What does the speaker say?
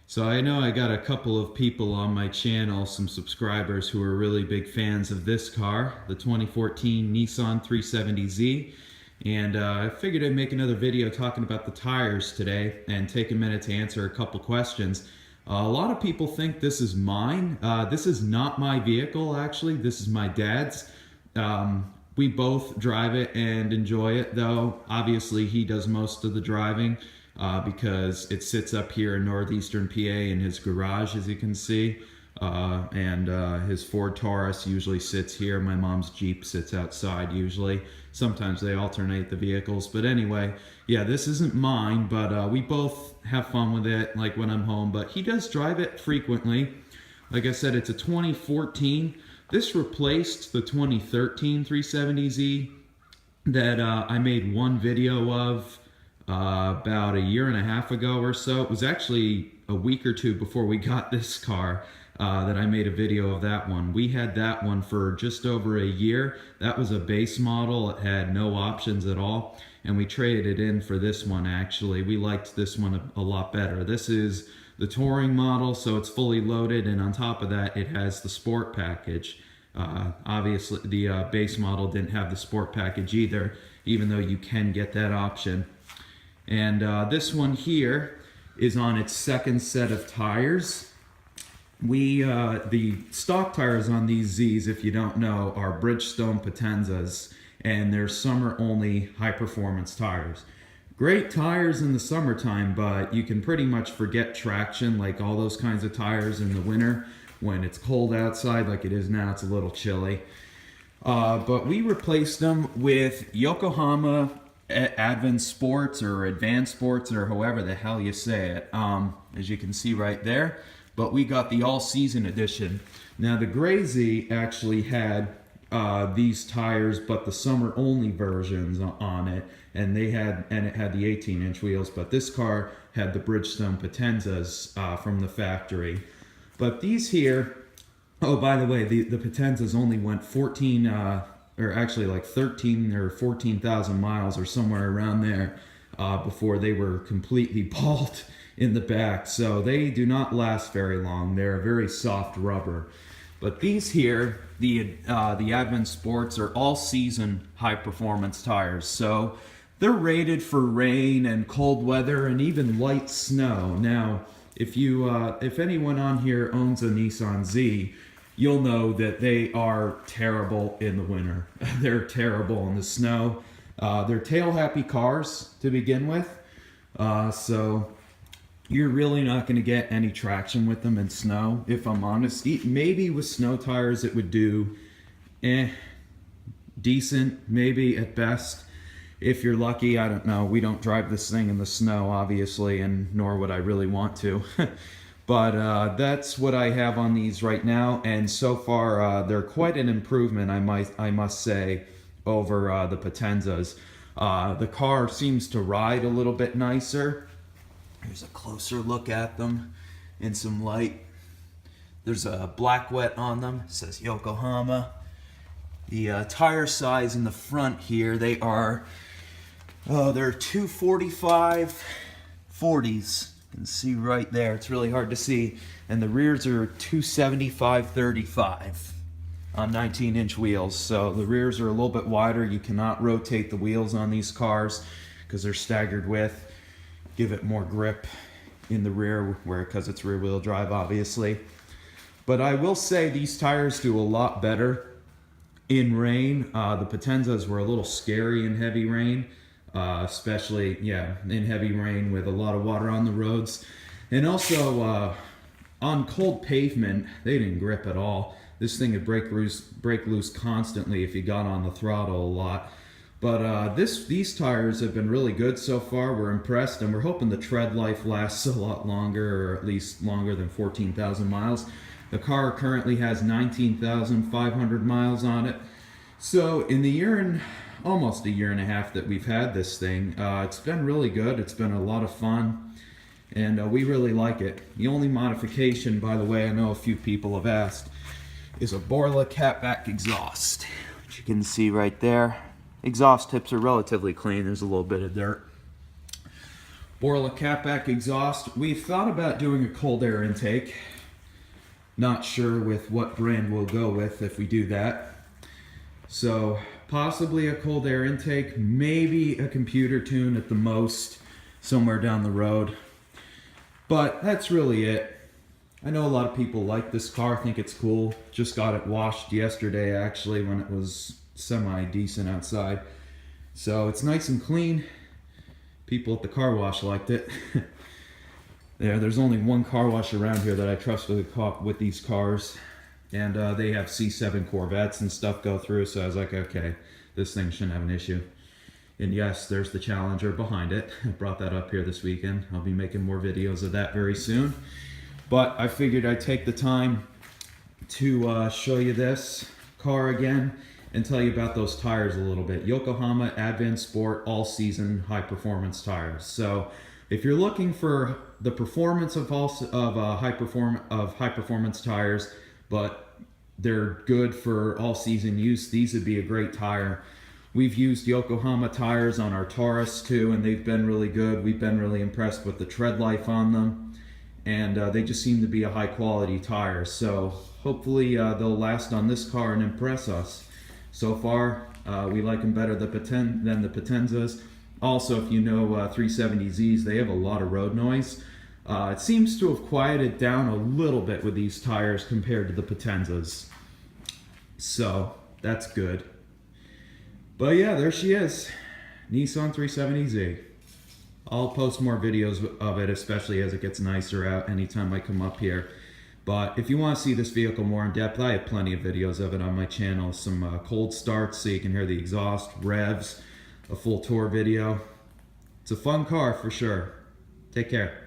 So I know I got a couple of people on my channel, some subscribers who are really big fans of this car, the 2014 Nissan 370Z. And I figured I'd make another video talking about the tires today and take a minute to answer a couple questions. A lot of people think this is mine. This is not my vehicle, actually. This is my dad's. We both drive it and enjoy it, though. Obviously, he does most of the driving because it sits up here in northeastern PA in his garage, as you can see. His Ford Taurus usually sits here. My mom's Jeep sits outside usually. Sometimes they alternate the vehicles. But anyway, yeah, this isn't mine, but we both have fun with it, like when I'm home. But he does drive it frequently. Like I said, it's a 2014. This replaced the 2013 370Z that I made one video of about a year and a half ago or so. It was actually a week or two before we got this car that I made a video of that one. We had that one for just over a year. That was a base model. It had no options at all, and we traded it in for this one. Actually, we liked this one a lot better. This is the touring model, so it's fully loaded, and on top of that it has the sport package. Obviously the base model didn't have the sport package either, even though you can get that option. And this one here is on its second set of tires. The stock tires on these Z's, if you don't know, are Bridgestone Potenzas, and they're summer only high performance tires. Great tires in the summertime, but you can pretty much forget traction, like all those kinds of tires in the winter. When it's cold outside, like it is now, it's a little chilly. But we replaced them with Yokohama AdvanSport or AdvanSport or however the hell you say it, as you can see right there. But we got the all-season edition. Now the Gray Z actually had these tires, but the summer-only versions on it, and it had the 18-inch wheels. But this car had the Bridgestone Potenzas from the factory. But these here, oh, by the way, the Potenzas only went 14, or actually like 13 or 14,000 miles or somewhere around there before they were completely bald in the back. So they do not last very long. They're a very soft rubber. But these here, the AdvanSports, are all-season high-performance tires. So they're rated for rain and cold weather and even light snow. Now, if anyone on here owns a Nissan Z, you'll know that they are terrible in the winter. They're terrible in the snow. They're tail-happy cars to begin with, so you're really not going to get any traction with them in snow, if I'm honest. Maybe with snow tires it would do decent, maybe at best. If you're lucky, I don't know. We don't drive this thing in the snow, obviously, and nor would I really want to. But that's what I have on these right now, and so far they're quite an improvement, I must say, over the Potenzas. The car seems to ride a little bit nicer. Here's a closer look at them in some light. There's a black wet on them. It says Yokohama. The tire size in the front here, they're 245 40s. You can see right there. It's really hard to see. And the rears are 275 35 on 19-inch wheels. So the rears are a little bit wider. You cannot rotate the wheels on these cars because they're staggered width. Give it more grip in the rear, because it's rear-wheel drive, obviously. But I will say these tires do a lot better in rain. The Potenzas were a little scary in heavy rain, especially, yeah, in heavy rain with a lot of water on the roads. And also, on cold pavement, they didn't grip at all. This thing would break loose constantly if you got on the throttle a lot. But these tires have been really good so far. We're impressed, and we're hoping the tread life lasts a lot longer, or at least longer than 14,000 miles. The car currently has 19,500 miles on it. So in the almost a year and a half that we've had this thing, it's been really good. It's been a lot of fun, and we really like it. The only modification, by the way, I know a few people have asked, is a Borla catback exhaust, which you can see right there. Exhaust tips are relatively clean. There's a little bit of dirt. Orla catback exhaust. We've thought about doing a cold air intake. Not sure with what brand we'll go with if we do that. So possibly a cold air intake, maybe a computer tune at the most, somewhere down the road. But that's really it. I know a lot of people like this car, think it's cool. Just got it washed yesterday actually when it was semi-decent outside. So it's nice and clean. People at the car wash liked it. There's only one car wash around here that I trust with these cars. And they have C7 Corvettes and stuff go through, so I was like, okay, this thing shouldn't have an issue. And yes, there's the Challenger behind it. I brought that up here this weekend. I'll be making more videos of that very soon. But I figured I'd take the time to show you this car again and tell you about those tires a little bit. Yokohama AdvanSport all-season high-performance tires. So if you're looking for the performance of high-performance tires, but they're good for all-season use, these would be a great tire. We've used Yokohama tires on our Taurus too, and they've been really good. We've been really impressed with the tread life on them, and they just seem to be a high-quality tire. So hopefully they'll last on this car and impress us. So far, we like them better than the Potenzas. Also, if you know 370Zs, they have a lot of road noise. It seems to have quieted down a little bit with these tires compared to the Potenzas. So that's good. But yeah, there she is. Nissan 370Z. I'll post more videos of it, especially as it gets nicer out anytime I come up here. But if you want to see this vehicle more in depth, I have plenty of videos of it on my channel. Some cold starts so you can hear the exhaust, revs, a full tour video. It's a fun car for sure. Take care.